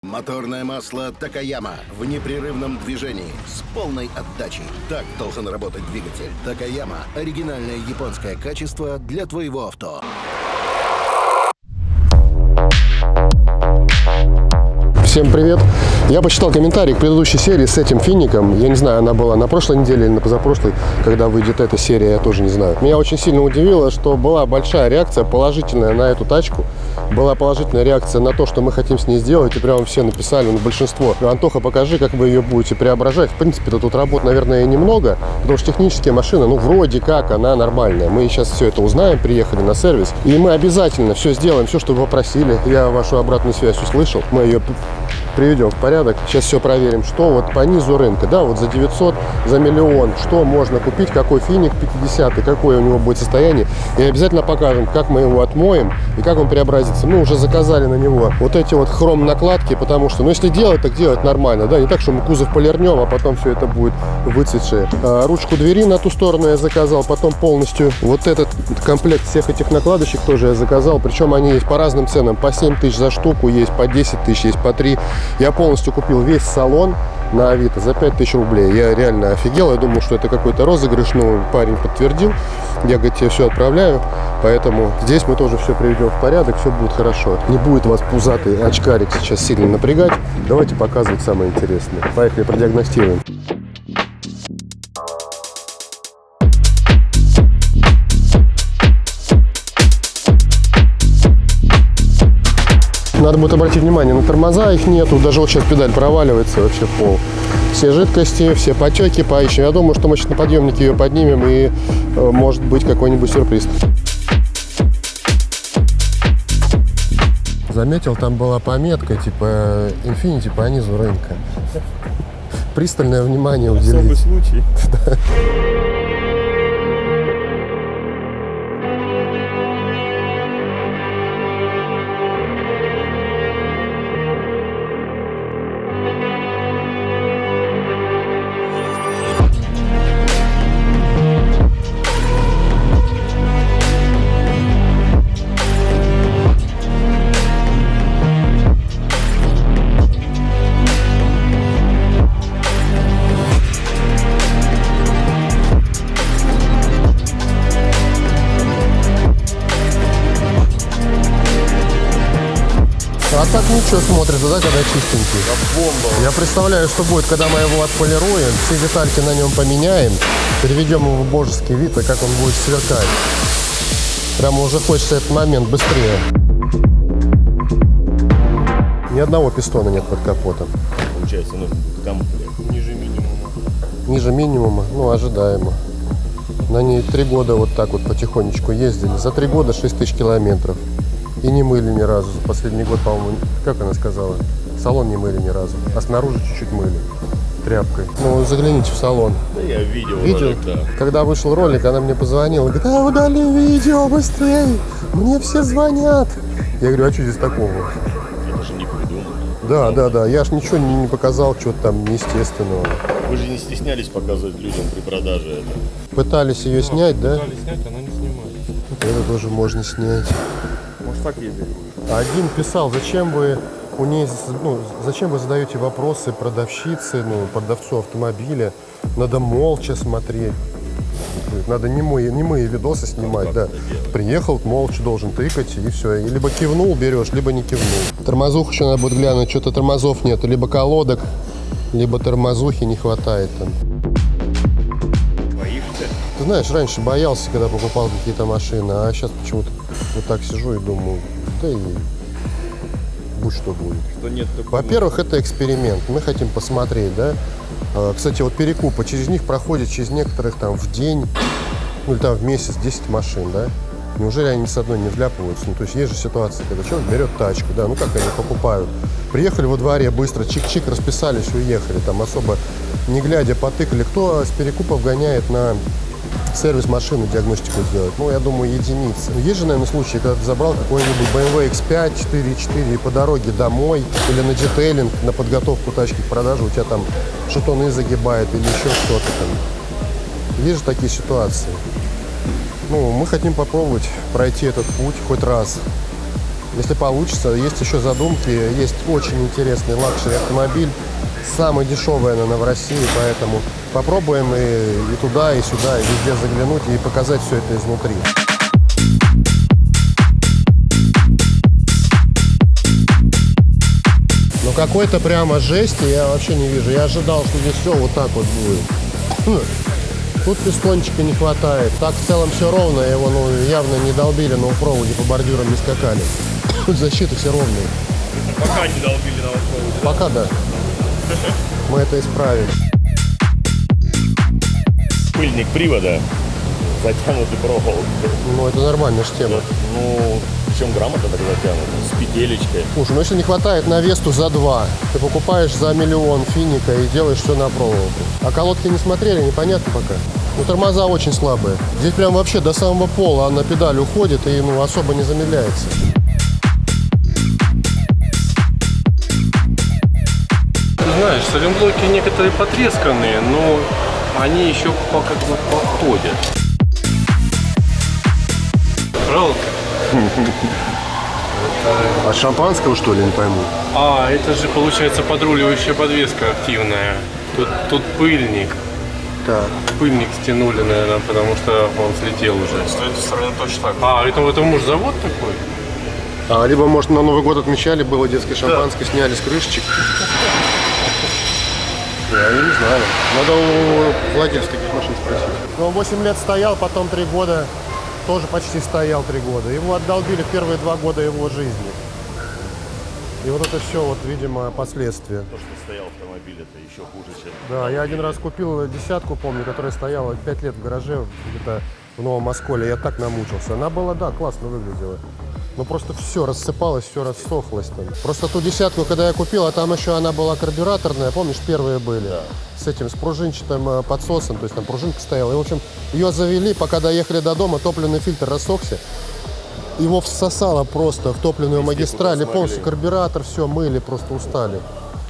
Моторное масло Такаяма в непрерывном движении с полной отдачей. Так должен работать двигатель. Такаяма – оригинальное японское качество для твоего авто. Всем привет! Я почитал комментарий к предыдущей серии с этим фиником. Я не знаю, она была на прошлой неделе или на позапрошлой, когда выйдет эта серия, я тоже не знаю. Меня очень сильно удивило, что была большая реакция положительная на эту тачку. Была положительная реакция на то, что мы хотим с ней сделать. И прямо все написали, большинство: Антоха, покажи, как вы ее будете преображать. В принципе-то тут работ, наверное, немного, потому что техническая машина, вроде как, она нормальная. Мы сейчас все это узнаем, приехали на сервис. И мы обязательно все сделаем, все, что вы попросили. Я вашу обратную связь услышал. Мы ее приведем в порядок. Сейчас все проверим, что вот по низу рынка, да, вот за 900, за миллион, что можно купить, какой финик 50-й, какое у него будет состояние. И обязательно покажем, как мы его отмоем и как он преобразится. Мы уже заказали на него вот эти вот хром-накладки, потому что, если делать, так делать нормально, да, не так, что мы кузов полирнем, а потом все это будет выцветшее. Ручку двери на ту сторону я заказал, потом полностью вот этот комплект всех этих накладочек тоже я заказал, причем они есть по разным ценам, по 7 тысяч за штуку, есть по 10 тысяч, есть по 3. Я полностью купил весь салон на Авито за 5000 рублей. Я реально офигел. Я думал, что это какой-то розыгрыш, но парень подтвердил. Я, говорит, тебе все отправляю. Поэтому здесь мы тоже все приведем в порядок, все будет хорошо. Не будет вас пузатый очкарик сейчас сильно напрягать. Давайте показывать самое интересное. Поехали, продиагностируем. Надо будет обратить внимание на тормоза, их нету, даже вот сейчас педаль проваливается вообще в пол. Все жидкости, все потеки поищем. Я думаю, что мы сейчас на подъемнике ее поднимем и может быть какой-нибудь сюрприз. Заметил, там была пометка типа Infiniti по низу рынка. Пристальное внимание уделить. Особый случай. А так ничего смотрится, да, когда чистенький? Бомба. Я представляю, что будет, когда мы его отполируем, все детальки на нем поменяем, переведем его в божеский вид, и как он будет сверкать. Прямо уже хочется этот момент быстрее. Ни одного пистона нет под капотом. Получается, комплект ниже минимума. Ниже минимума, ожидаемо. На ней 3 года вот так вот потихонечку ездили. За 3 года 6000 километров. И не мыли ни разу. За последний год, по-моему, как она сказала, салон не мыли ни разу. А снаружи чуть-чуть мыли тряпкой. Загляните в салон. Да, я видел Видел? ролик, да. Когда вышел ролик, она мне позвонила. Говорит, удали видео быстрее. Мне все звонят. Я говорю, а что здесь такого? Это же не придумано. Да. Я ж ничего не показал, чего-то там неестественного. Вы же не стеснялись показывать людям при продаже это. Пытались ее снять, да? Пытались снять, она не снимается. Это тоже можно снять. Может, так ездить? Один писал, зачем вы задаете вопросы продавщице, продавцу автомобиля, надо молча смотреть, надо немые видосы снимать, да. Приехал, молча должен тыкать и все, и либо кивнул берешь, либо не кивнул. Тормозух еще надо будет глянуть, что-то тормозов нет, либо колодок, либо тормозухи не хватает там. Боишься? Ты знаешь, раньше боялся, когда покупал какие-то машины, а сейчас почему-то вот так сижу и думаю, да и будь что будет. Что нет такого. Во-первых, это эксперимент, мы хотим посмотреть, да. Кстати, вот перекупы, через них проходит, через некоторых там в день, или там в месяц 10 машин, да. Неужели они с одной не вляпываются? То есть есть же ситуация, когда человек берет тачку, да, как они покупают. Приехали во дворе быстро, чик-чик, расписались, уехали, там особо не глядя потыкали. Кто с перекупов гоняет на сервис машины диагностику сделать? Я думаю, единицы. Есть же, наверное, случаи, когда ты забрал какой-нибудь BMW X5 4.4 и по дороге домой или на детейлинг, на подготовку тачки к продаже, у тебя там шатуны загибает или еще что-то там. Есть же такие ситуации. Мы хотим попробовать пройти этот путь хоть раз. если получится. Есть еще задумки, есть очень интересный лакшери автомобиль. Самый дешевый, наверное, в России, поэтому попробуем и туда, и сюда, и везде заглянуть и показать все это изнутри. Ну какой-то прямо жести я вообще не вижу. Я ожидал, что здесь все вот так вот будет. Тут пескончика не хватает. Так в целом все ровно, его явно не долбили на оффроуде, по бордюрам не скакали. Тут защита все ровная. Пока не долбили на оффроуде. Пока да. Мы это исправим. Пыльник привода, затянутый проволокой. Ну это нормальная же тема. Ну, причем грамотно так затянут, с петелечкой. Слушай, ну если не хватает на Весту за 2, ты покупаешь за 1 000 000 финика и делаешь все на проволоку. А колодки не смотрели, непонятно пока. Ну тормоза очень слабые. Здесь прям вообще до самого пола она педаль уходит и особо не замедляется. Знаешь, сайлентблоки некоторые потресканные, но они еще как бы подходят. Жалко. От шампанского, что ли, не пойму? А, это же получается подруливающая подвеска активная. Тут пыльник. Так. Пыльник стянули, наверное, потому что он слетел уже. С этой стороны точно так. А, это может завод такой? Либо, может, на Новый год отмечали, было детское шампанское, сняли с крышечек. Я не знаю. Надо у владельца таких машин спросить. Ну, 8 лет стоял, потом 3 года тоже почти стоял 3 года. Его отдолбили в первые 2 года его жизни. И вот это все, вот, видимо, последствия. То, что стоял автомобиль, это еще хуже, чем... Да, я один раз купил десятку, помню, которая стояла 5 лет в гараже где-то в Новом Осколе. Я так намучился. Она была, да, классно выглядела. Но просто все рассыпалось, все рассохлось там. Просто ту десятку, когда я купил, а там еще она была карбюраторная, помнишь, первые были? Да. С пружинчатым подсосом, то есть там пружинка стояла. И, в общем, ее завели, пока доехали до дома, топливный фильтр рассохся. Его всосало просто в топливную магистраль, и полностью карбюратор, все, мыли, просто устали.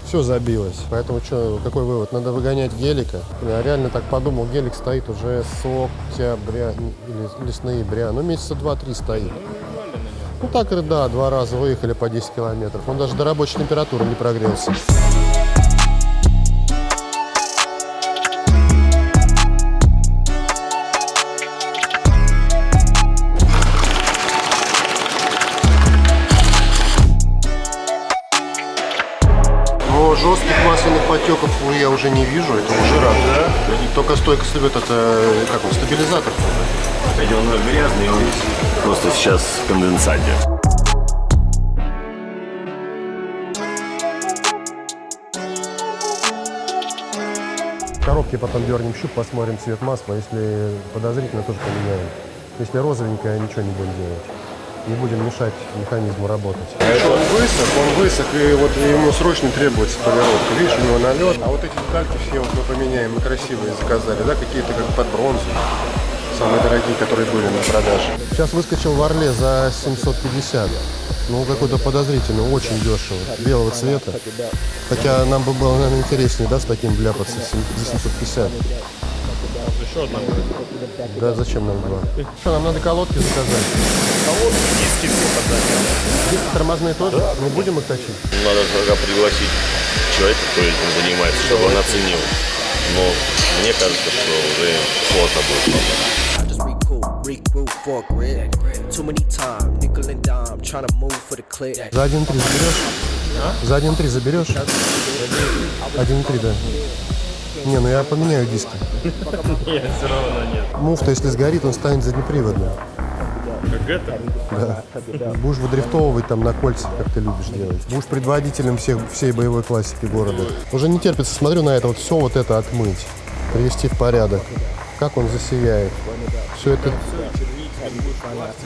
Все забилось. Поэтому что, какой вывод? Надо выгонять гелика. Я реально так подумал, гелик стоит уже с октября или с ноября. Ну, месяца 2-3 стоит. Ну так, да, 2 раза выехали по 10 километров. Он даже до рабочей температуры не прогрелся. Но жестких масляных потеков я уже не вижу, это уже радует. Только стойка слывет, это как он, стабилизатор. Хотя он грязный, он просто сейчас в конденсате. Коробки потом дернем щуп, посмотрим цвет масла. Если подозрительно, тоже поменяем. Если розовенькое, ничего не будем делать. Не будем мешать механизму работать. Он высох, и вот ему срочно требуется полировка. Видишь, у него налет. А вот эти детальки все вот мы поменяем, мы красивые заказали, да, какие-то как под бронзу. Самые дорогие, которые были на продаже. Сейчас выскочил в Орле за 750. Ну, какой-то подозрительный, очень дешево. Белого цвета. Хотя нам бы было, наверное, интереснее, да, с таким вляпаться за 750. Еще одна. Да, зачем нам 2? Что, нам надо колодки заказать? Колодки, диски все подать. Диски тормозные тоже? Да. Мы будем их точить? Надо тогда пригласить человека, кто этим занимается, чтобы он оценил. Но мне кажется, что уже сложно будет. За 1.3 заберешь? А? За 1.3 заберешь? 1.3, да. Не, ну я поменяю диски. Нет, все равно нет. Муфта, если сгорит, он станет заднеприводным. Как это? Да. Будешь выдрифтовывать там на кольцах, как ты любишь делать. Будешь предводителем всей боевой классики города. Уже не терпится, смотрю на это, вот все вот это отмыть, привести в порядок. Как он засияет. Все это...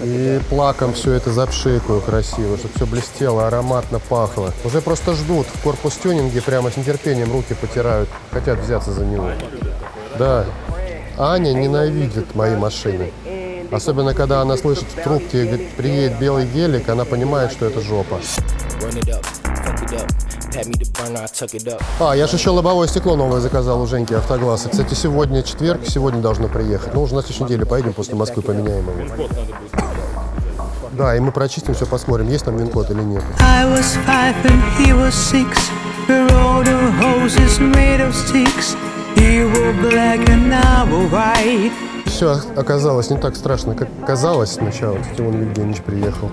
И плаком все это запшикаю красиво, чтобы все блестело, ароматно пахло. Уже просто ждут в корпус-тюнинге, прямо с нетерпением руки потирают, хотят взяться за него. Да, Аня ненавидит мои машины. Особенно, когда она слышит в трубке, говорит, приедет белый гелик, она понимает, что это жопа. Я же еще лобовое стекло новое заказал у Женьки Автогласса. Кстати, сегодня четверг, сегодня должно приехать. Ну, уже на следующей неделе поедем после Москвы, поменяем его. Да, и мы прочистим все, посмотрим, есть там вин-код или нет. I was 5 and he was 6. We rode on horses made of sticks. He were black and I were white. Все оказалось не так страшно, как казалось сначала. Тимон Евгеньевич приехал.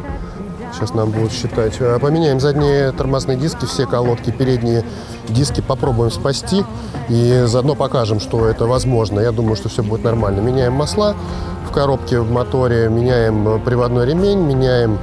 Сейчас нам будут считать. Поменяем задние тормозные диски, все колодки, передние диски попробуем спасти. И заодно покажем, что это возможно. Я думаю, что все будет нормально. Меняем масла в коробке, в моторе, меняем приводной ремень, меняем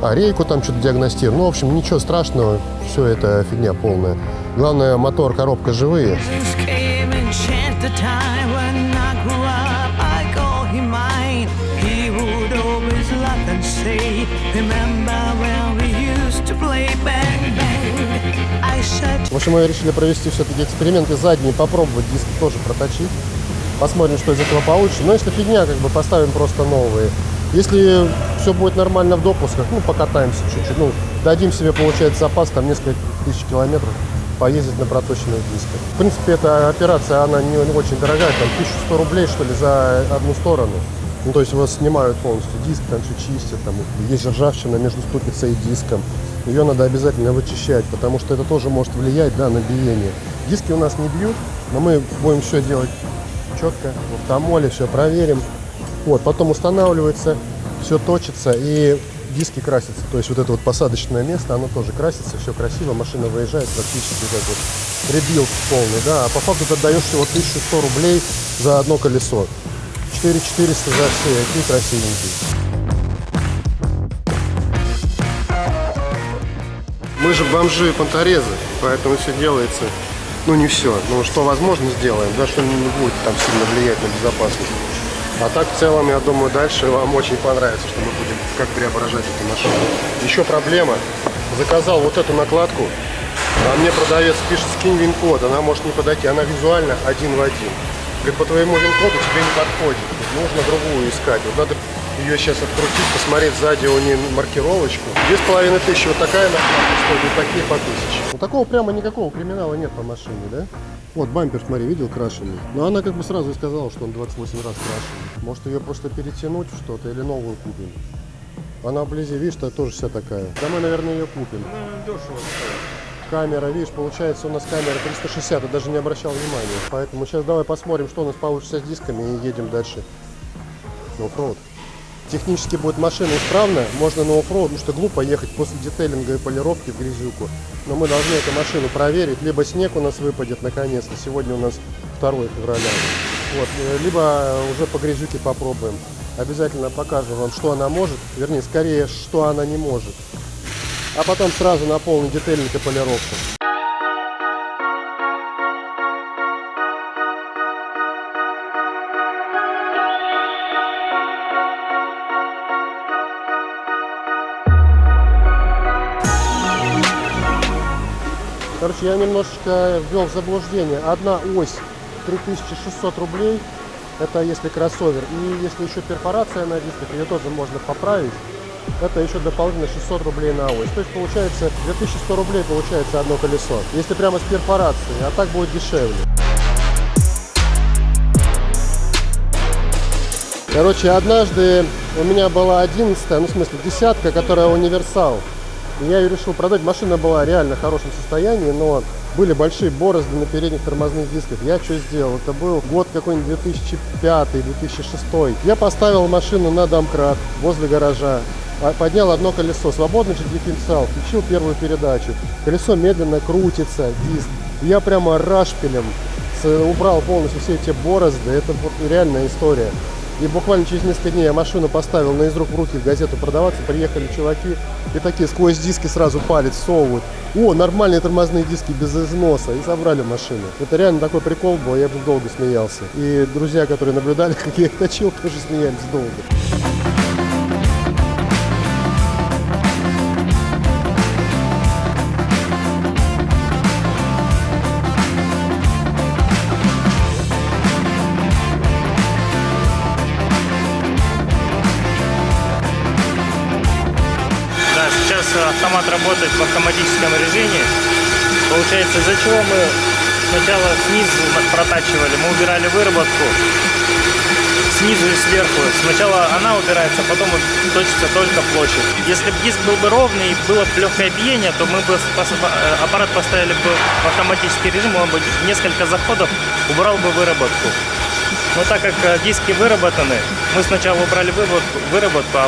рейку, там что-то диагностируем. Ну, в общем, ничего страшного. Все это фигня полная. Главное, мотор, коробка живые. Since came and changed the time when I grew up, I call him mine. He would always laugh and say, remember when we used to play bang bang. I said, В общем, мы решили провести все-таки эксперименты задние, попробовать диски тоже проточить. Посмотрим, что из этого получится. Но если фигня, как бы поставим просто новые. Если все будет нормально в допусках, ну, покатаемся чуть-чуть. Ну, дадим себе, получается, запас, там, несколько тысяч километров поездить на проточенных дисках. В принципе, эта операция, она не очень дорогая, там 1100 рублей, что ли, за одну сторону. Ну, то есть его снимают полностью диск, там все чистят, там есть ржавчина между ступицей и диском. Ее надо обязательно вычищать, потому что это тоже может влиять, да, на биение. Диски у нас не бьют, но мы будем все делать четко, в автомоле, все проверим. Вот, потом устанавливается, все точится и диски красятся. То есть вот это вот посадочное место, оно тоже красится, все красиво, машина выезжает практически как вот ребилд полный, да. А по факту ты отдаешь всего 1100 рублей за одно колесо. 4400 за все, какие красивенькие. Мы же бомжи и понторезы, поэтому все делается, ну не все, но что возможно сделаем, да, что не будет там сильно влиять на безопасность. А так в целом, я думаю, дальше вам очень понравится, что мы будем как преображать эту машину. Еще проблема, заказал вот эту накладку, а мне продавец пишет, скинь вин-код, она может не подойти, она визуально один в один. Говорит, по твоему вин-коду тебе не подходит, нужно другую искать. Вот надо ее сейчас открутить, посмотреть сзади у нее маркировочку. 2500, вот такая накладка стоит, и такие по 1000. Ну такого прямо никакого криминала нет по машине, да? Вот бампер, смотри, видел, крашеный. Но она как бы сразу и сказала, что он 28 раз крашеный. Может ее просто перетянуть в что-то или новую купим. Она вблизи, видишь, тоже вся такая. Да мы, наверное, ее купим. Дешево стоит. Камера, видишь, получается у нас камера 360, я даже не обращал внимания. Поэтому сейчас давай посмотрим, что у нас получится с дисками и едем дальше на оффроуд. Технически будет машина исправна, можно на оффроуд, потому что глупо ехать после детейлинга и полировки в грязюку. Но мы должны эту машину проверить, либо снег у нас выпадет наконец-то, сегодня у нас 2 февраля. Вот, либо уже по грязюке попробуем. Обязательно покажем вам, что она может, вернее, скорее, что она не может. А потом сразу на полный детейлинг и полировку. Короче, я немножечко ввел в заблуждение. Одна ось 3600 рублей, это если кроссовер. И если еще перфорация на дисках, ее тоже можно поправить. Это еще дополнительно 600 рублей на ось. То есть получается 2100 рублей получается одно колесо. Если прямо с перфорацией, а так будет дешевле. Короче, однажды у меня была 11-я, ну в смысле десятка, которая универсал. И я ее решил продать. Машина была реально в хорошем состоянии, но были большие борозды на передних тормозных дисках. Я что сделал? Это был год какой-нибудь 2005-2006. Я поставил машину на домкрат возле гаража. Поднял одно колесо, свободный же дифференциал, включил первую передачу. Колесо медленно крутится, диск. Я прямо рашпилем убрал полностью все эти борозды. Это вот реальная история. И буквально через несколько дней я машину поставил на из рук в руки в газету продаваться. Приехали чуваки и такие сквозь диски сразу палец совывают. О, нормальные тормозные диски без износа. И забрали машину. Это реально такой прикол был, я долго смеялся. И друзья, которые наблюдали, как я их точил, тоже смеялись долго. Сейчас автомат работает в автоматическом режиме. Получается, из-за чего мы сначала снизу протачивали, мы убирали выработку, снизу и сверху. Сначала она убирается, потом точится только площадь. Если бы диск был бы ровный и было бы легкое биение, то мы бы аппарат поставили бы в автоматический режим, он бы несколько заходов убрал бы выработку. Но так как диски выработаны, мы сначала убрали выработку, а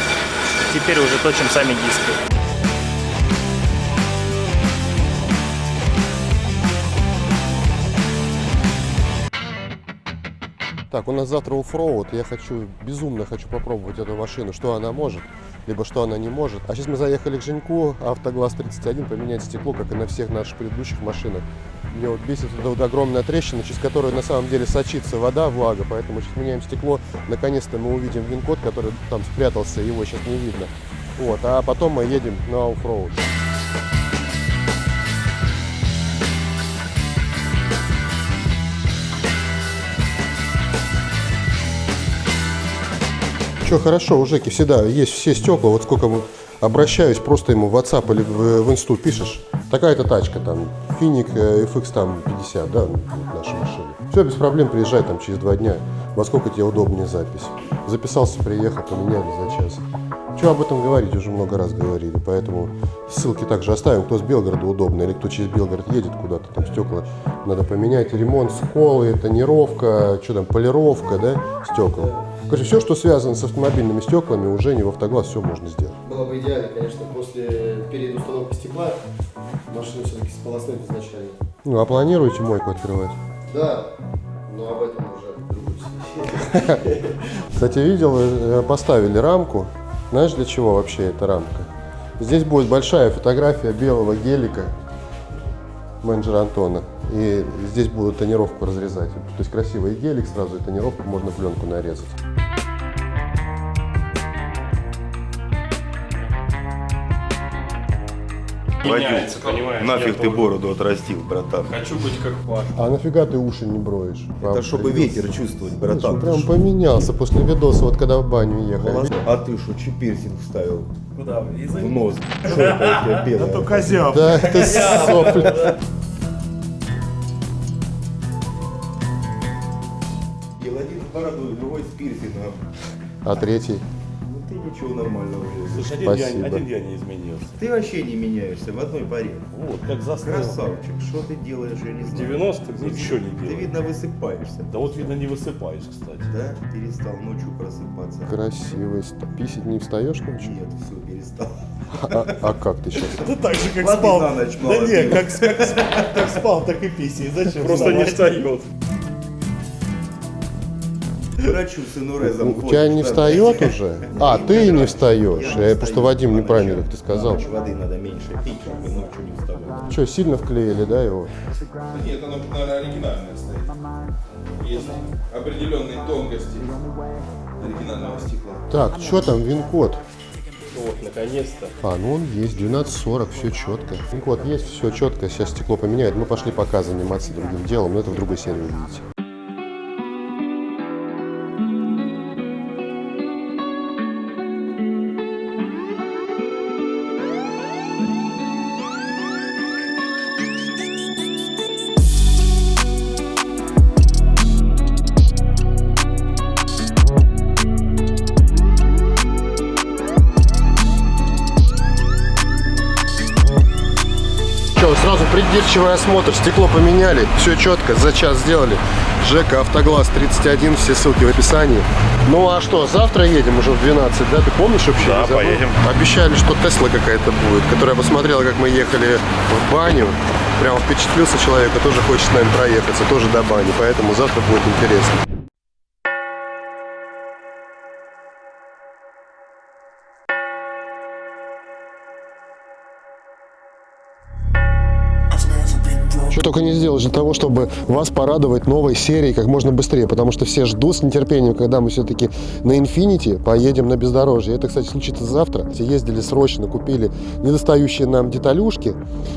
теперь уже точим сами диски. Так, у нас завтра оффроуд. Я безумно хочу попробовать эту машину, что она может, либо что она не может. А сейчас мы заехали к Женьку, Автоглаз 31, поменять стекло, как и на всех наших предыдущих машинах. Меня вот бесит вот огромная трещина, через которую на самом деле сочится вода, влага, поэтому сейчас меняем стекло. Наконец-то мы увидим ВИН-код, который там спрятался, его сейчас не видно. Вот, а потом мы едем на оффроуд. Что хорошо, у Жеки всегда есть все стекла, вот сколько обращаюсь, просто ему в WhatsApp или в инсту пишешь, такая-то тачка, там, Финик FX там 50, да, вот наша машина. Все, без проблем, приезжай там через 2 дня, во сколько тебе удобнее запись. Записался, приехал, поменяли за час. Что об этом говорить, уже много раз говорили, поэтому ссылки также оставим, кто с Белгорода удобно, или кто через Белгород едет куда-то, там стекла надо поменять, ремонт, сколы, тонировка, что там, полировка, да, стекол. Короче, все, что связано с автомобильными стеклами, уже не в Автоглаз, все можно сделать. Было бы идеально, конечно, после переустановки стекла машину все-таки сполоснуть изначально. Ну, а планируете мойку открывать? Да, но об этом уже в другой серии. Кстати, видел, поставили рамку. Знаешь, для чего вообще эта рамка? Здесь будет большая фотография белого гелика менеджера Антона. И здесь будут тонировку разрезать. То есть красивый гелик, сразу и тонировку, можно пленку нарезать. Меняется, понимаешь? Нафиг ты бороду отрастил, братан. Хочу быть как Паша. А нафига ты уши не броешь? Это чтобы ветер чувствовать, братан. Прям поменялся после видоса, вот когда в баню ехали. А ты что, чипирсинг вставил? Куда? В нос. Шорка у тебя белая. Козел. Да, это сопли. Один с бородой, другой с пирсингом. А третий? Ну ты ничего нормального. Слушай, Спасибо. один я не изменился. Ты вообще не меняешься в одной паре. Вот, как застыл. Красавчик, что ты делаешь, я не знаю. 90-х ничего не Ты, делал. видно, высыпаешься. Да вот, видно, не высыпаешь, кстати. Да? Перестал ночью просыпаться. Красивый. Писать не встаешь ночью? Нет, все, перестал. А как ты сейчас? Это так же, как Воды спал. на ночь Да мало не, пил. как спал, так и писай. Зачем Просто не вставать? встает. К врачу с инурезом У тебя не встает уже? А, ты не встаешь. Я просто Вадим неправильно, как ты сказал. Воды надо меньше пить, чтобы ночью не вставать. Что, сильно вклеили, да, его? Нет, оно, наверное, оригинальное стоит. Есть определенные тонкости оригинального стекла. Так, что там, ВИН-код? Вот, наконец-то. А, ну он есть, 1240, все четко. ВИН-код есть, все четко, сейчас стекло поменяют. Мы пошли пока заниматься другим делом, но это в другой серии увидите. Сразу придирчивый осмотр, стекло поменяли, все четко, за час сделали. Жека, Автоглаз 31, все ссылки в описании. Ну а что, завтра едем уже в 12, да? Ты помнишь вообще? Да, поедем. Обещали, что Тесла какая-то будет, которая посмотрела, как мы ехали в баню. Прям впечатлился человек, и тоже хочет с нами проехаться, тоже до бани, поэтому завтра будет интересно. Что только не сделать для того, чтобы вас порадовать новой серией как можно быстрее, потому что все ждут с нетерпением, когда мы все-таки на Infiniti поедем на бездорожье. Это, кстати, случится завтра. Все ездили срочно, купили недостающие нам деталюшки,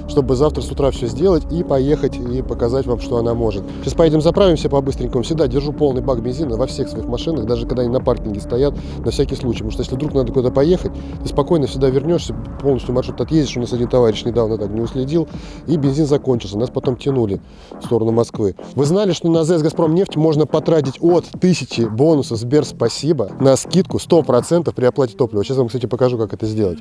чтобы завтра с утра все сделать и поехать и показать вам, что она может. Сейчас поедем заправимся по-быстренькому. Всегда держу полный бак бензина во всех своих машинах, даже когда они на паркинге стоят, на всякий случай. Потому что если вдруг надо куда-то поехать, ты спокойно всегда вернешься, полностью маршрут отъездишь. У нас один товарищ недавно так не уследил, и бензин закончился. Нас потом потом тянули в сторону Москвы. Вы знали, что на АЗС «Газпромнефть» можно потратить от 1000 бонусов Сбер «Спасибо» на скидку 100% при оплате топлива? Сейчас вам, кстати, покажу, как это сделать.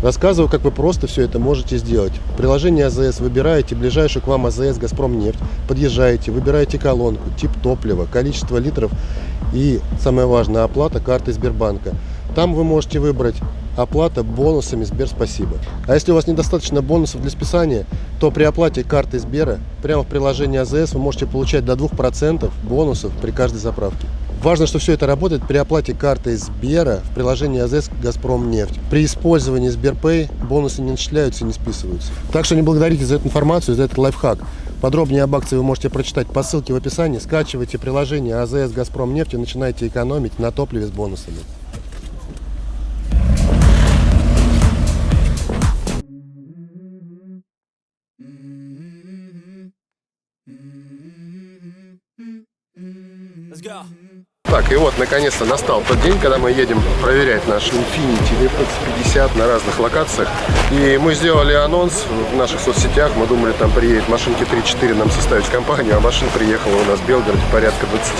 Рассказываю, как вы просто все это можете сделать. В приложении АЗС выбираете ближайшую к вам АЗС «Газпромнефть», подъезжаете, выбираете колонку, тип топлива, количество литров и, самое важное, оплата картой Сбербанка. Там вы можете выбрать оплата бонусами Сбер «Спасибо». А если у вас недостаточно бонусов для списания, то при оплате картой Сбера прямо в приложении АЗС вы можете получать до 2% бонусов при каждой заправке. Важно, что все это работает при оплате картой Сбера в приложении АЗС «Газпромнефть». При использовании Сберпэй бонусы не начисляются и не списываются. Так что не благодарите за эту информацию, за этот лайфхак. Подробнее об акции вы можете прочитать по ссылке в описании. Скачивайте приложение АЗС «Газпромнефть» и начинайте экономить на топливе с бонусами. Let's go. Так, и вот, наконец-то настал тот день, когда мы едем проверять наш Infiniti FX50 на разных локациях. И мы сделали анонс в наших соцсетях. Мы думали, там приедет машинки 3-4 нам составить компанию, а машин приехала у нас в Белгороде порядка 20.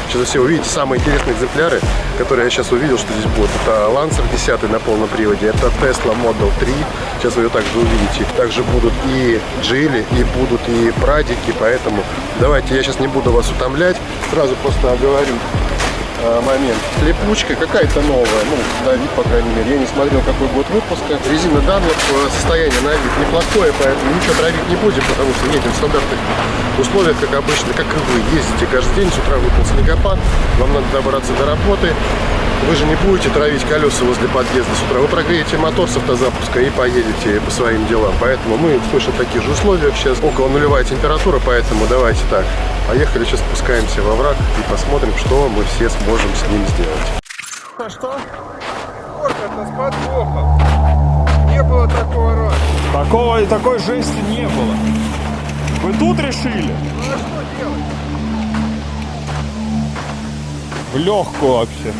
Сейчас вы все увидите самые интересные экземпляры, которые я сейчас увидел, что здесь будут. Это Lancer 10 на полном приводе, это Tesla Model 3. Сейчас вы ее также увидите. Также будут и Geely, и будут и Прадики, поэтому давайте я сейчас не буду вас утомлять. Сразу просто оговорю момент. Липучка какая-то новая, ну, на вид, по крайней мере. Я не смотрел, какой год выпуска. Резина Dunlop, состояние на вид неплохое, поэтому ничего травить не будем, потому что едем в стандартных условиях, как обычно, как и вы. Ездите каждый день, с утра выпал снегопад, вам надо добраться до работы. Вы же не будете травить колеса возле подъезда с утра. Вы прогреете мотор с автозапуска и поедете по своим делам. Поэтому мы в точно таких же условиях. Сейчас около нулевая температура, поэтому давайте так. Поехали, сейчас спускаемся во враг и посмотрим, что мы все сможем с ним сделать. А что? Вот это с подвохом. Не было такого раньше. Такой жести не было. Вы тут решили? Ну а что делать? В легкую вообще.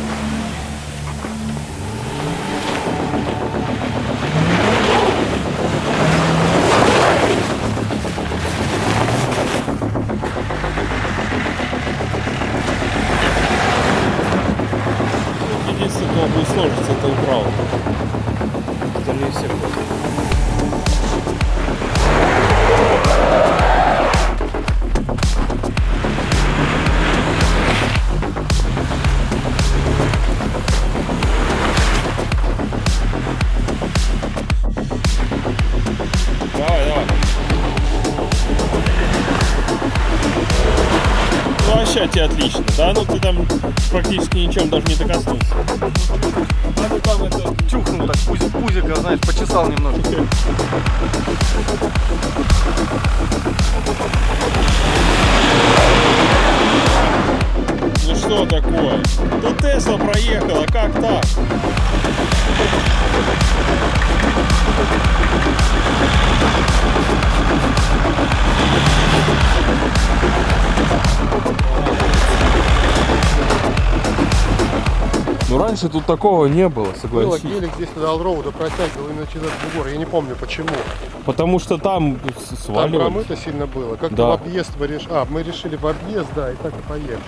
Единственное, кто будет сложиться, это управа. Остальные все ходят. Давай. Ну, вообще тебе отлично. Да, ну ты там практически ничем даже не докоснулся. А ну там это чухнул так, пузика, знаешь, почесал немножко. Ну что такое? Тут Тесла проехала, как так? Ну раньше тут такого не было, согласись. Гелик здесь на Алроуда протягивал именно через этот бугор. Я не помню почему. Потому что там Там сваливали. промыто сильно было. Как-то Да. в объезд мы решили. Мы решили в объезд, да, и так и поехали.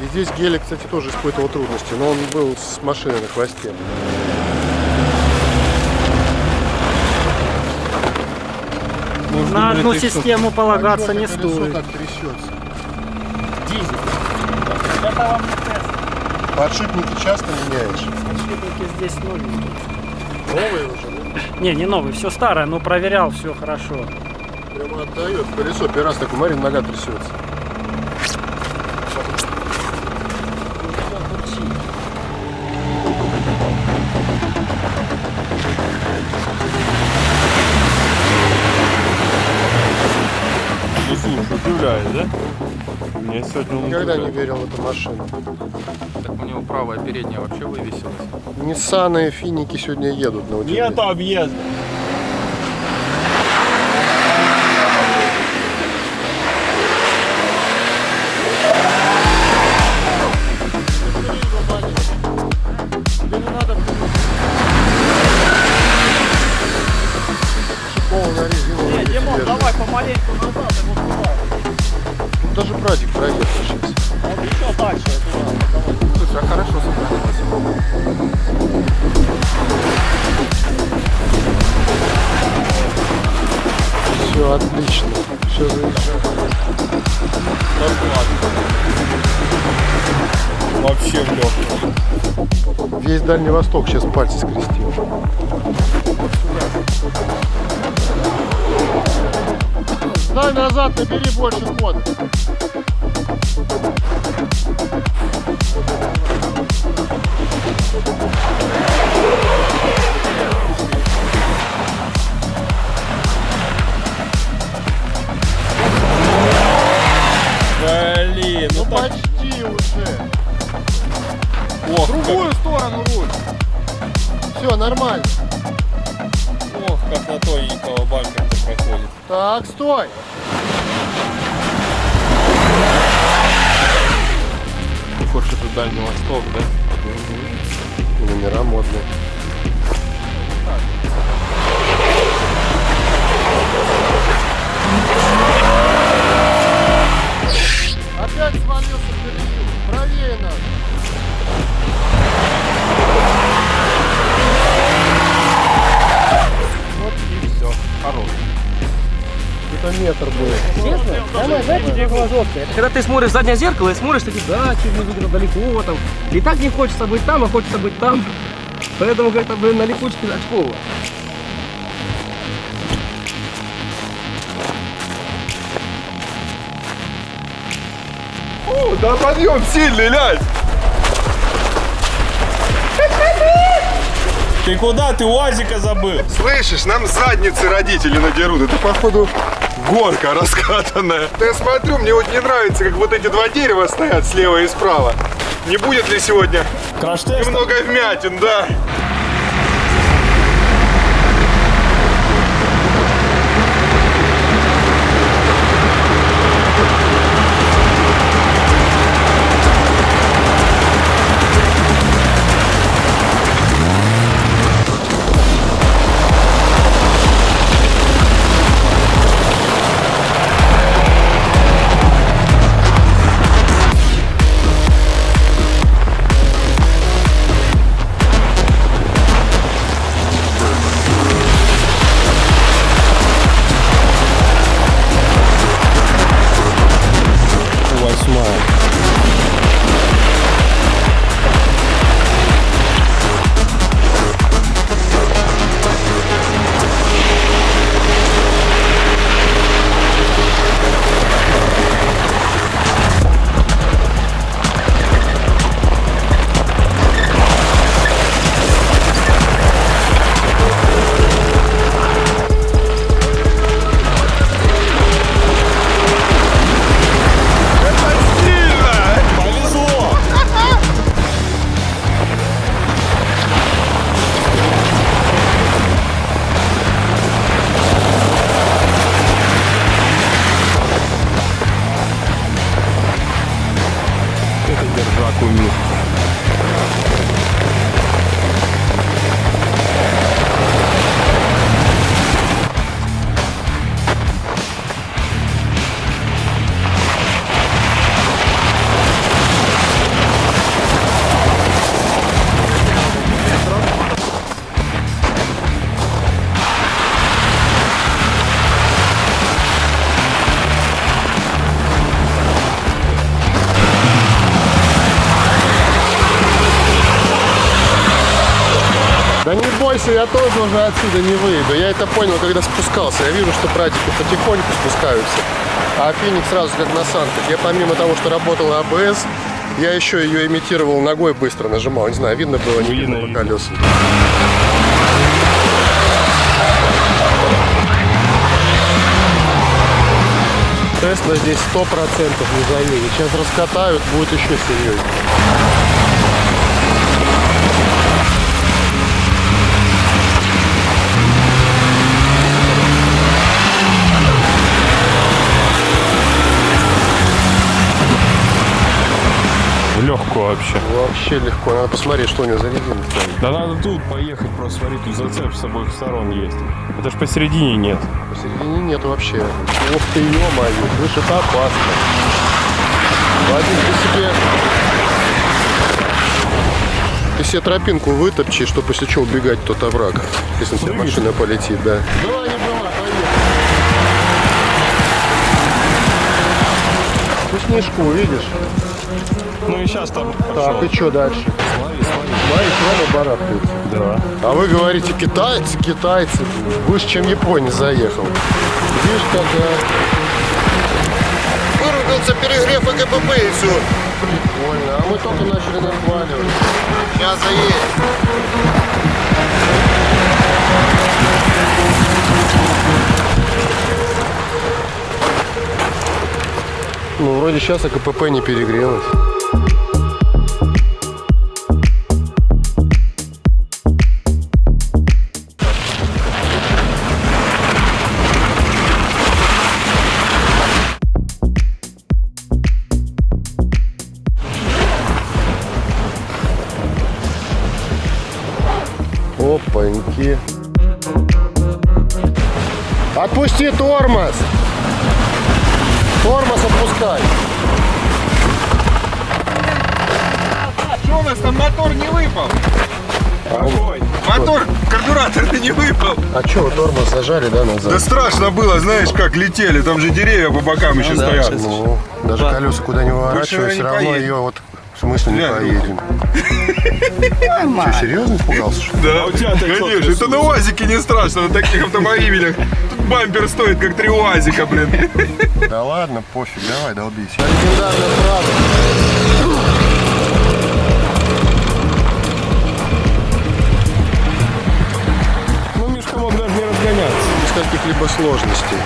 И здесь Гелик, кстати, тоже испытывал трудности, но он был с машиной на хвосте. На одну систему полагаться Колесо не стоит. так трясется. Дизель. Это вам не тест. Подшипники часто меняешь? Подшипники здесь новенькие. Новые уже, да? Не новые, все старое, но проверял, все хорошо. Прямо отдает колесо. Первый раз такой, Марин, нога трясется. Ну слушай, удивляет, да? Меня сегодня он Никогда не удивляет. верил в эту машину. Так у него правая передняя вообще вывесилась. Ниссаны и финики сегодня едут на удивление. Нету объезда. Сейчас заезжаю. Вообще в легкую. Весь Дальний Восток сейчас пальцы скрестил. Сдай назад, набери больше ход. Блин, ну так. Почти уже. Ох, В другую сторону руль. Все, нормально. ох, как на тоненького бампер-то проходит. Так, стой. Ты хочешь это Дальний Восток, да? Номера модные. Опять свалился впереди. Правее надо. Вот и все. Хорош. Это метр был. Честно, самое, знаете, где было жестко? Это когда ты смотришь в заднее зеркало и смотришь, такие, да, чуть не далеко там. И так не хочется быть там, а хочется быть там. Поэтому как-то, блин, на липучке очково. Да подъем сильный, лядь! Ты куда? Ты УАЗика забыл? Слышишь, нам задницы родители надерут. Это, походу, горка раскатанная. Да я смотрю, мне вот не нравится, как вот эти два дерева стоят слева и справа. Не будет ли сегодня Краш-тест? немного вмятин, да? Да не бойся, я тоже уже отсюда не выйду. Я это понял, когда спускался. Я вижу, что прадики потихоньку спускаются. А Феникс сразу как на санках. Я помимо того, что работал АБС, я еще ее имитировал ногой, быстро нажимал. Не знаю, видно было, не видно по колесам. Тесла здесь 100% не заедет. Сейчас раскатают, будет еще серьезнее. Легко вообще. Вообще легко. Надо посмотреть, что у него за резина стоит. Да надо тут поехать, просто смотри, тут зацеп с обоих сторон есть. Это ж посередине нет. Посередине нет вообще. Ух ты, ё-моё, слышь, это опасно. Вадим, ты себе тропинку вытопчи, чтобы если что убегать в тот овраг. Если у тебя машина полетит, да. Давай, не была, поехали. снежку, видишь? Ну и сейчас там. Так, и что дальше? Смотри, Рома барахтается. Да. А вы говорите, китайцы, китайцы. Выше, чем японец заехал. Видишь, как... Вырубился перегрев КПП и все. Прикольно. А мы только начали нахваливать. Сейчас заедем. Ну, вроде сейчас КПП не перегрелось. Опаньки. Отпусти тормоз! Тормоз отпускай! Что у нас там мотор не выпал? Мотор, карбюратор не выпал. А что, тормоз зажали, да, назад? Да страшно было, знаешь, как летели. Там же деревья по бокам еще стоят. Ну, даже колеса куда не выворачивая, Больше все не равно поедем. ее вот в смысле не Глянь. поедем. Что, серьезно испугался, что ли? Да, конечно. Это на УАЗике не страшно, на таких автомобилях. Тут бампер стоит, как 3 УАЗика, блин. Да ладно, пофиг, давай долбись. Легендарная правда. Ну, Мишка мог даже не разгоняться. Без каких-либо сложностей.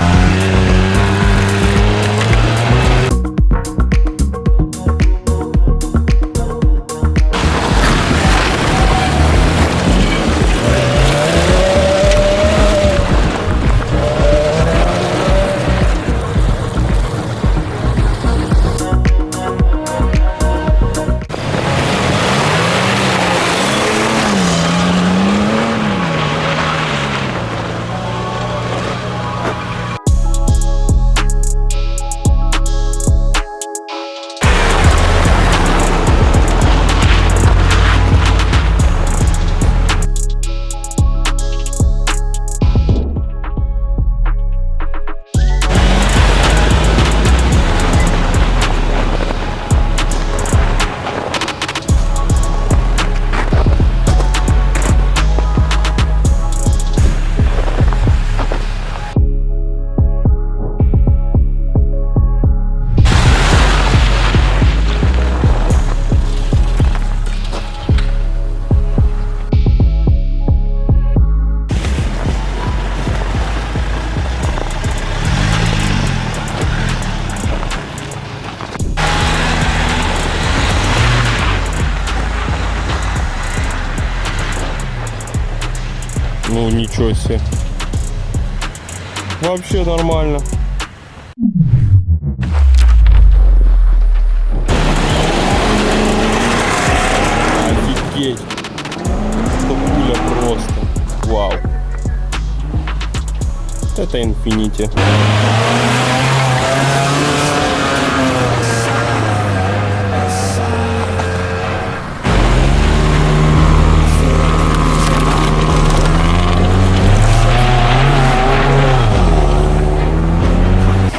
Ну, ничего себе. Вообще нормально. Офигеть. Что пуля просто. Вау. Это Infiniti.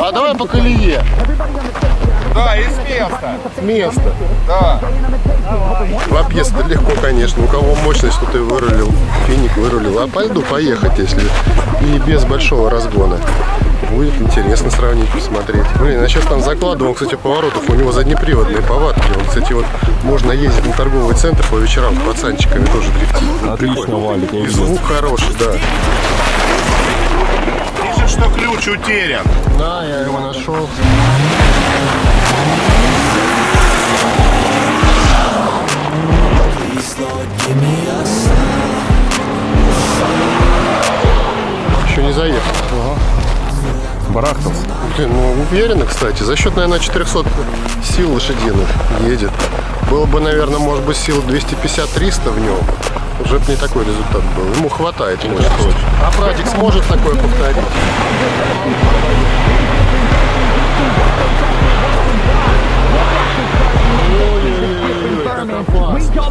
А давай по колее. Да, из места. С места. Да. В объезд легко, конечно. У кого мощность, что ты вырулил, финик вырулил. А по льду поехать, если и без большого разгона. Будет интересно сравнить, посмотреть. Блин, я сейчас там закладывал, кстати, поворотов. У него заднеприводные повадки. Вот, кстати, вот можно ездить на торговый центр по вечерам с пацанчиками, тоже дрифтить. Отлично валит, я И видел. звук хороший, да. Пишет, что ключ утерян. Да, я его нашел. Еще не заехал. Барахтался. Ты, ну, уверенно, кстати. За счет, наверное, 400 сил лошадиных едет. Было бы, наверное, может быть, сил 250-300 в нем. Уже бы не такой результат был. Ему хватает мощности. А Прадик сможет такое повторить? Ой-ой-ой, как опасно.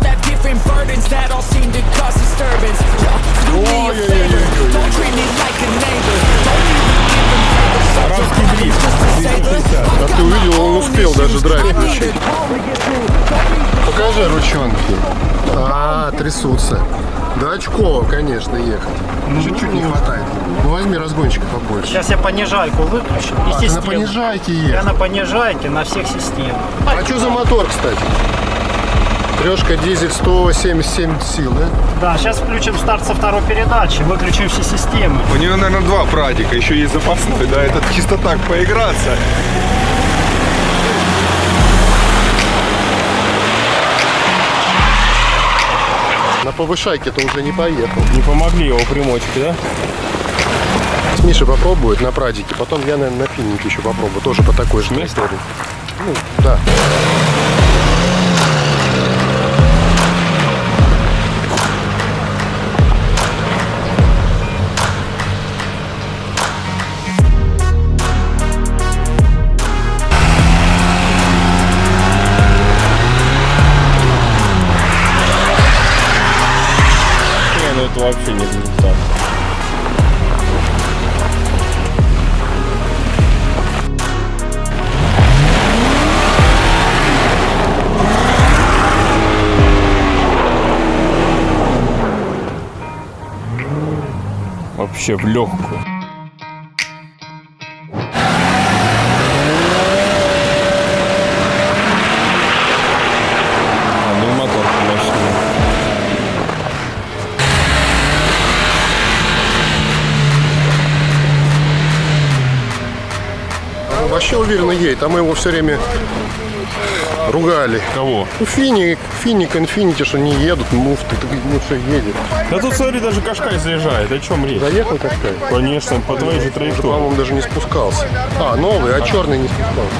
Арабский дрифт. 250. А ты увидел, он успел даже Девчонки. Трясутся. До Очкова, конечно, ехать. Чуть-чуть не хватает. Ну возьми разгончика побольше. Сейчас я понижайку выключу. И Ты на понижайке Я ехал. на понижайке на всех системах. А что за мотор, кстати? Трешка дизель 177 сил, да? Да, сейчас включим старт со второй передачи, выключим все системы. У нее, наверное, 2 прадика, еще есть запасной, да, это чисто так поиграться. На повышайке-то уже не поехал. Не помогли его примочки, да? Миша попробует на прадике, потом я, наверное, на финике еще попробую. Тоже по такой же истории. Ну, да. Ну это вообще не результат. Вообще в легкую. Ну мотор мощный. Вообще уверенно едет, а мы его все время ругали. Кого? Ну, Финик, Инфинити, что не едут, муфты, ну что едет. Да тут, смотри, даже Кашкай заезжает. О чем речь? Заехал Кашкай? Конечно, по твоей же траектории. По-моему, даже не спускался. Новый, а черный не спускался.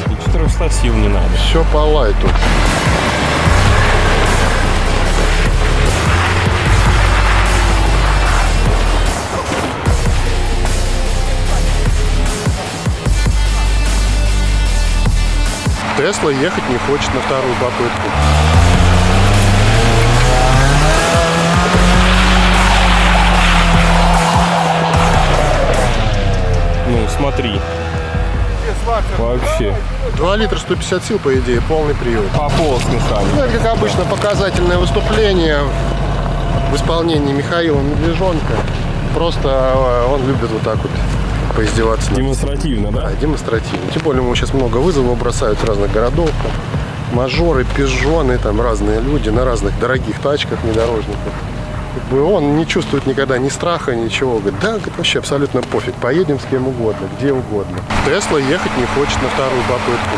И 400 сил не надо. Все по лайту. Тесла ехать не хочет на вторую попытку. Ну, смотри. Вообще. 2 литра 150 сил, по идее, полный привод. Пополз механик. Ну, это, как обычно, показательное выступление в исполнении Михаила Медвежонка. Просто он любит вот так вот поиздеваться. Демонстративно, да? Да, демонстративно. Тем более, ему сейчас много вызовов бросают с разных городов. Там, мажоры, пижоны, там разные люди на разных дорогих тачках внедорожниках. Как бы он не чувствует никогда ни страха, ничего. Говорит, да, говорит, вообще абсолютно пофиг. Поедем с кем угодно, где угодно. Тесла ехать не хочет на вторую попытку.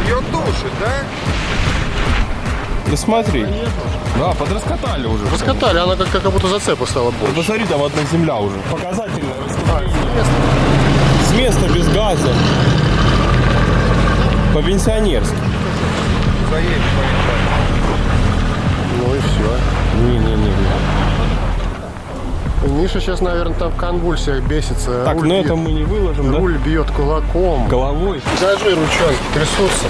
Ее душит, да? Да смотри. Да, подраскатали уже. Раскатали, она как будто зацепа стала больше. Посмотри, там одна земля уже. Показательное выступление. С места без газа. По-пенсионерски. Ну и все. Не-не-не. Миша сейчас, наверное, там в конвульсиях бесится. Так, Руль ну бьет- это мы не выложим, да? Руль бьет кулаком. Головой. Покажи ручонки, трясутся.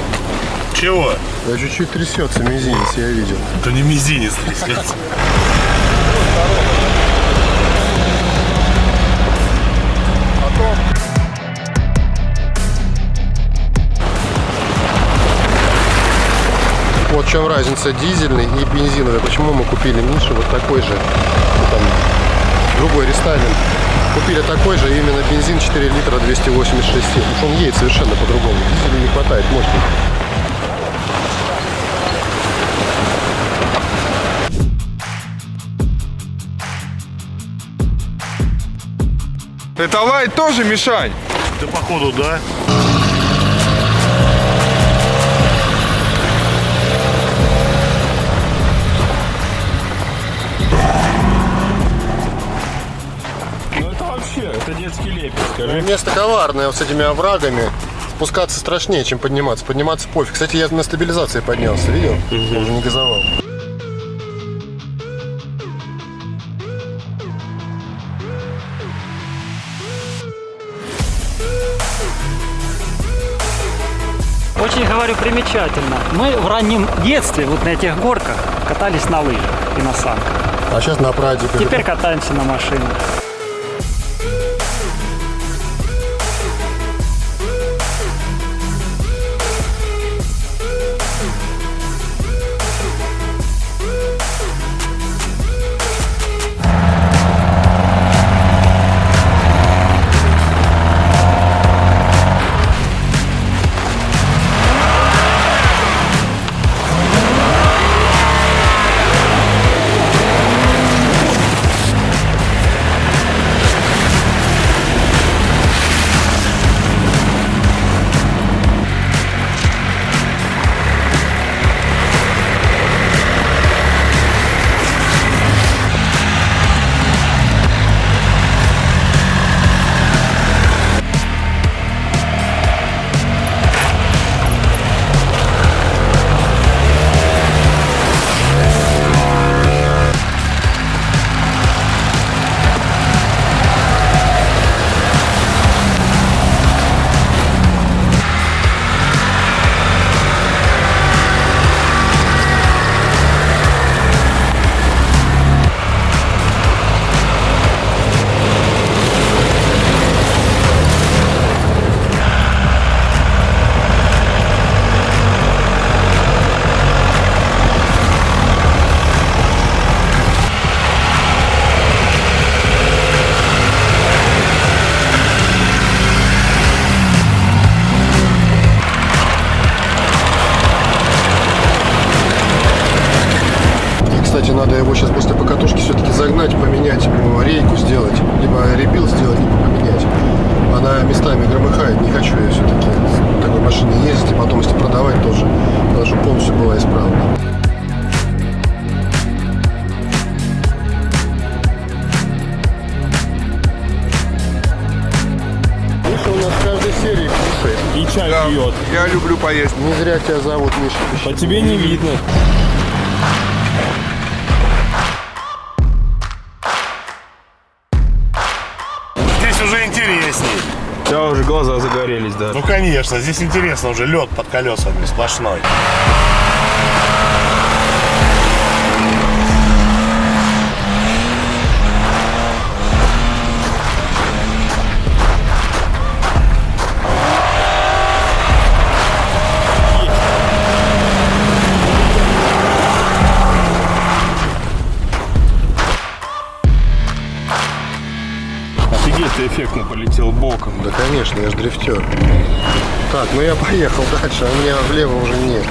Чего? Да чуть-чуть трясется мизинец, я видел. Это не мизинец трясется. Вот в чем разница дизельный и бензиновый. Почему мы купили Мише вот такой же, там, другой рестайлинг. Купили такой же, именно бензин 4 литра 286 сил. Потому что он едет совершенно по-другому. Дизелю не хватает мощности. Это лайт тоже, Мишань? Да походу, да. Ну это вообще, это детский лепет, скажи. Место коварное вот с этими оврагами. Спускаться страшнее, чем подниматься. Подниматься пофиг. Кстати, я на стабилизации поднялся, видел? Я уже не газовал. Очень, говорю, примечательно. Мы в раннем детстве вот на этих горках катались на лыжах и на санках. А сейчас на праде. Теперь катаемся на машине. Кстати, надо его сейчас после покатушки все-таки загнать, поменять ему рейку сделать, либо ребил сделать, либо поменять. Она местами громыхает, не хочу я все-таки в такой машине ездить, и потом, если продавать тоже, надо, чтобы полностью была исправна. Миша у нас в каждой серии кушает. И чай пьет. Я люблю поесть. Не зря тебя зовут Миша. По тебе не видно. Здесь уже интересней. У тебя уже глаза загорелись, да? Ну, конечно, здесь интересно уже лед под колесами сплошной. Офигеть, ты эффектно полетел боком. Да, конечно, я же дрифтер. Так, ну я поехал дальше, а у меня влево уже нет.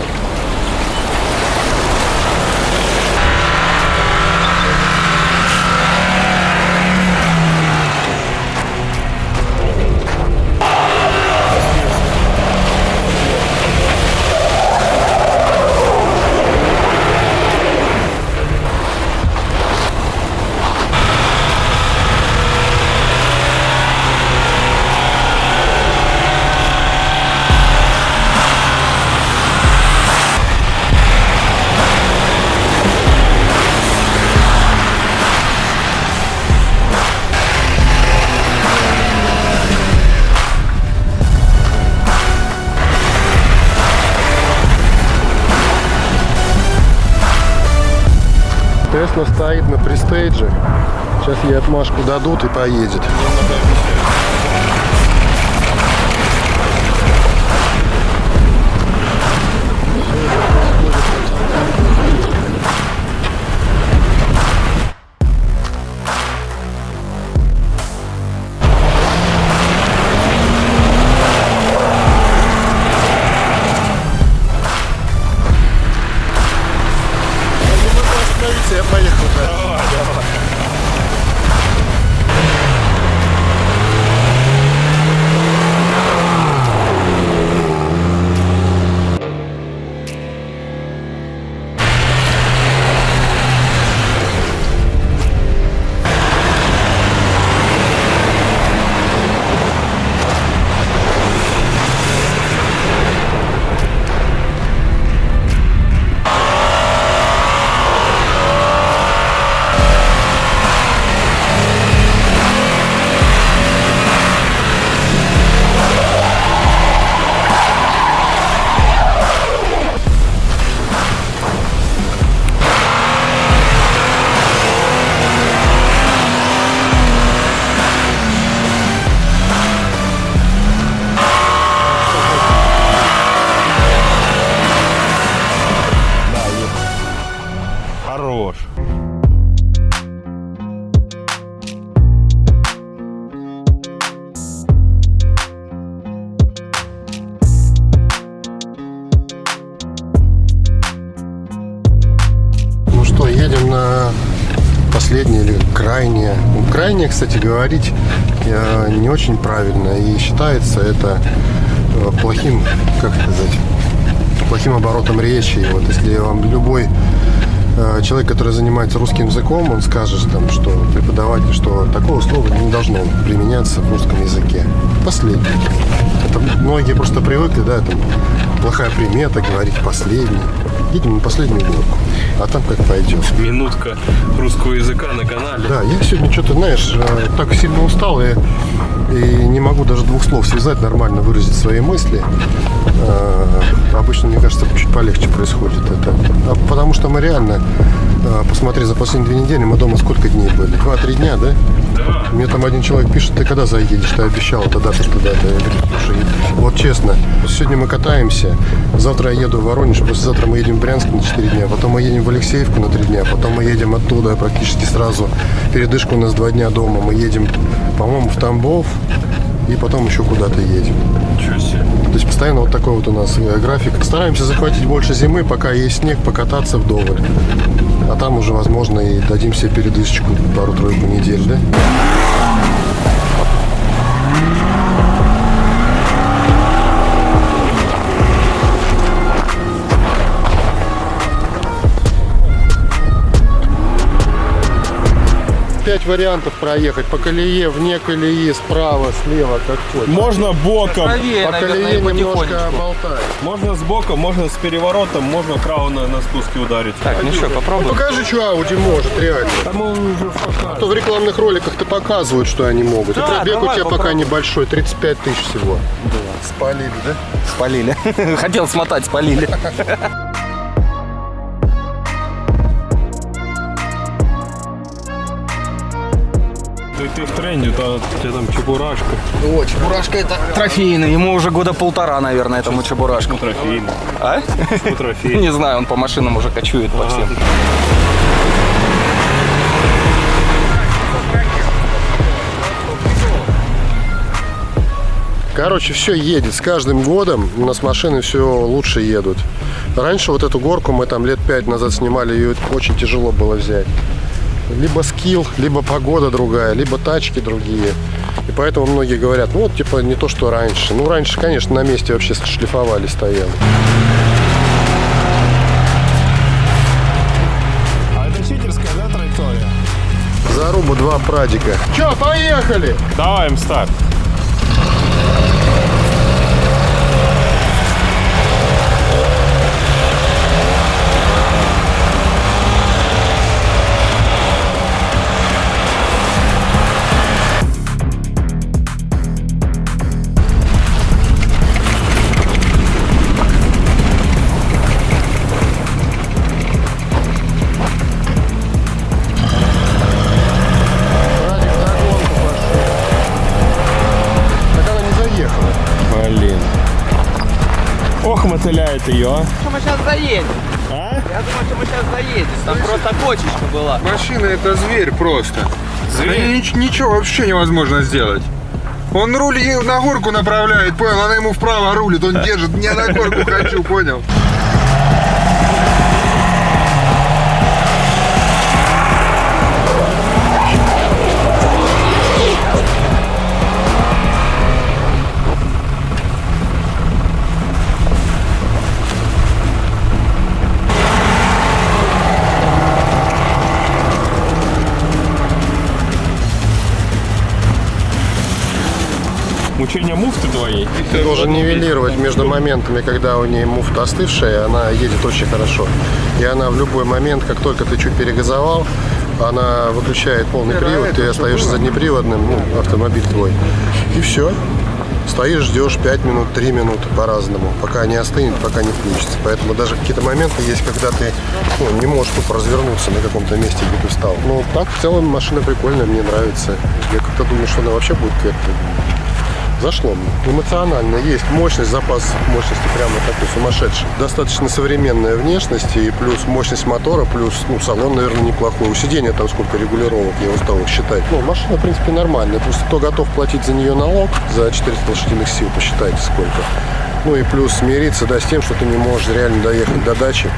Тесла стоит на пристейдже. Сейчас ей отмашку дадут и поедет. Я поехал. Давай, давай. Крайне, кстати, говорить не очень правильно. И считается это плохим, как сказать, плохим оборотом речи. И вот если вам любой человек, который занимается русским языком, он скажет, там, что преподаватель, что такого слова не должно применяться в русском языке. Последний. Это многие просто привыкли, да, там, плохая примета говорить последний. Едем на последнюю горку, а там как пойдет. Минутка русского языка на канале. Да, я сегодня что-то, знаешь, так сильно устал и не могу даже двух слов связать, нормально выразить свои мысли. Обычно, мне кажется, чуть полегче происходит это. Потому что мы реально, посмотри, за последние 2 недели мы дома сколько дней были? 2-3 дня, да? Да. Мне там один человек пишет: ты когда заедешь? Ты обещал тогда-то, тогда-то. Я говорю: слушай, вот честно, сегодня мы катаемся, завтра я еду в Воронеж, послезавтра мы едем в Брянск на 4 дня, потом мы едем в Алексеевку на 3 дня, потом мы едем оттуда практически сразу. Передышка у нас 2 дня дома, мы едем, по-моему, в Тамбов, и потом еще куда-то едем. Ничего себе. То есть постоянно вот такой вот у нас график. Стараемся захватить больше зимы, пока есть снег, покататься вдоволь. А там уже, возможно, и дадим себе передышечку пару-тройку недель, да? Пять вариантов проехать по колее, вне колеи, справа, слева, как хочешь. Можно боком. Правее, По наверное, колее немножко потихонечку. болтает. Можно с бока, можно с переворотом, можно право на спуске ударить. Так, ну что, попробуем. Покажи, что Ауди может, реально. Там он уже А то в рекламных роликах-то показывают, что они могут. Да, И пробег у давай тебя пока попробуем. небольшой, 35 тысяч всего. Да. Спалили, да? Спалили. Хотел смотать, спалили. Ты в тренде, то у тебя там чебурашка. О, Чебурашка это трофейный. Ему уже 1.5 года, наверное, этому Чебурашку. Трофейный. А? Трофей. Не знаю, он по машинам уже кочует по всем. Короче, все едет. С каждым годом у нас машины все лучше едут. Раньше вот эту горку мы там лет 5 назад снимали, ее очень тяжело было взять. Либо скилл, либо погода другая, либо тачки другие. И поэтому многие говорят: ну вот типа не то, что раньше. Ну раньше, конечно, на месте вообще шлифовали, стояли. А это читерская, да, траектория? Заруба 2 прадика. Че, поехали! Давай, старт. Ох, мотыляет ее, а. Мы сейчас заедем. А? Я думаю, что мы сейчас заедем. Там просто кочечка была. Машина это зверь просто. Ничего вообще невозможно сделать. Он руль на горку направляет, понял? Она ему вправо рулит, он держит. Я на горку хочу, понял? Мучение муфты твоей. Ты должен нивелировать между моментами, когда у нее муфта остывшая, она едет очень хорошо. И она в любой момент, как только ты чуть перегазовал, она выключает полный привод, ты остаешься заднеприводным, ну, автомобиль твой. И все. Стоишь, ждешь 5 минут, 3 минуты по-разному, пока не остынет, пока не включится. Поэтому даже какие-то моменты есть, когда ты не можешь тупо развернуться на каком-то месте, где ты встал. Ну, так, в целом, машина прикольная, мне нравится. Я как-то думаю, что она вообще будет как-то... Зашло мне. Эмоционально есть мощность, запас мощности прямо такой сумасшедший. Достаточно современная внешность и плюс мощность мотора, плюс салон, наверное, неплохой. У сиденья там сколько регулировок, я устал их считать. Ну, машина, в принципе, нормальная. Просто кто готов платить за нее налог, за 400 лошадиных сил, посчитайте сколько. Ну и плюс смириться, да, с тем, что ты не можешь реально доехать до дачи.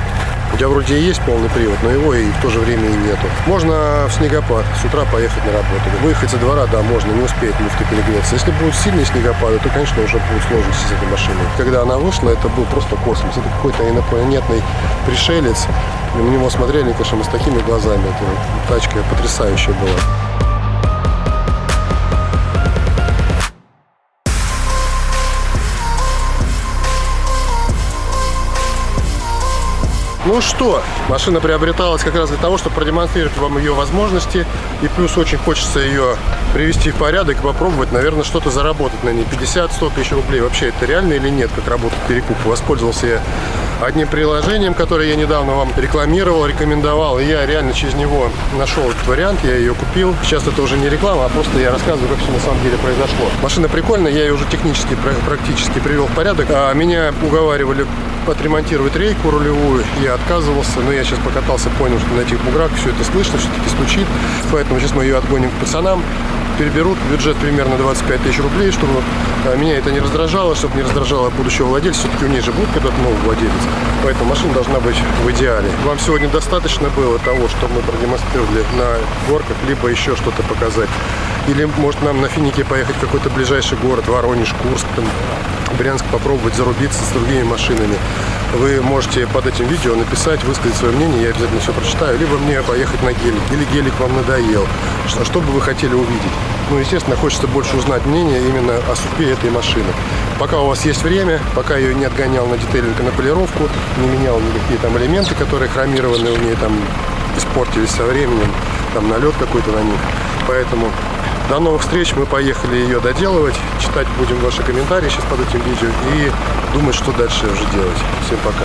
У тебя вроде и есть полный привод, но его и в то же время и нету. Можно в снегопад с утра поехать на работу. Выехать со двора, да, можно, не успеет муфта перегреться. Если будут сильные снегопады, то, конечно, уже будут сложности с этой машиной. Когда она вышла, это был просто космос. Это какой-то инопланетный пришелец. И на него смотрели, конечно, мы с такими глазами. Это тачка потрясающая была. Ну что, машина приобреталась как раз для того, чтобы продемонстрировать вам ее возможности. И плюс очень хочется ее привести в порядок и попробовать, наверное, что-то заработать на ней. 50-100 тысяч рублей. Вообще это реально или нет, как работает перекуп? Воспользовался я одним приложением, которое я недавно вам рекламировал, рекомендовал. И я реально через него нашел этот вариант, я ее купил. Сейчас это уже не реклама, а просто я рассказываю, как все на самом деле произошло. Машина прикольная, я ее уже технически практически привел в порядок. А меня уговаривали отремонтировать рейку рулевую, я отказывался, но я сейчас покатался, понял, что на этих буграх все это слышно, все-таки стучит, поэтому сейчас мы ее отгоним к пацанам, переберут бюджет примерно 25 тысяч рублей, чтобы меня это не раздражало, чтобы не раздражало будущего владельца, все-таки у нее же будет когда-то новый владелец, поэтому машина должна быть в идеале. Вам сегодня достаточно было того, что мы продемонстрировали на горках, либо еще что-то показать, или может нам на финике поехать в какой-то ближайший город, Воронеж, Курск, там, Брянск, попробовать зарубиться с другими машинами. Вы можете под этим видео написать, высказать свое мнение, я обязательно все прочитаю, либо мне поехать на гелик, или гелик вам надоел, что бы вы хотели увидеть. Ну, естественно, хочется больше узнать мнение именно о судьбе этой машины. Пока у вас есть время, пока ее не отгонял на детейлинг и на полировку, не менял никакие там элементы, которые хромированные у нее там испортились со временем, там налет какой-то на них. Поэтому до новых встреч, мы поехали ее доделывать, читать будем ваши комментарии сейчас под этим видео и думать, что дальше уже делать. Всем пока.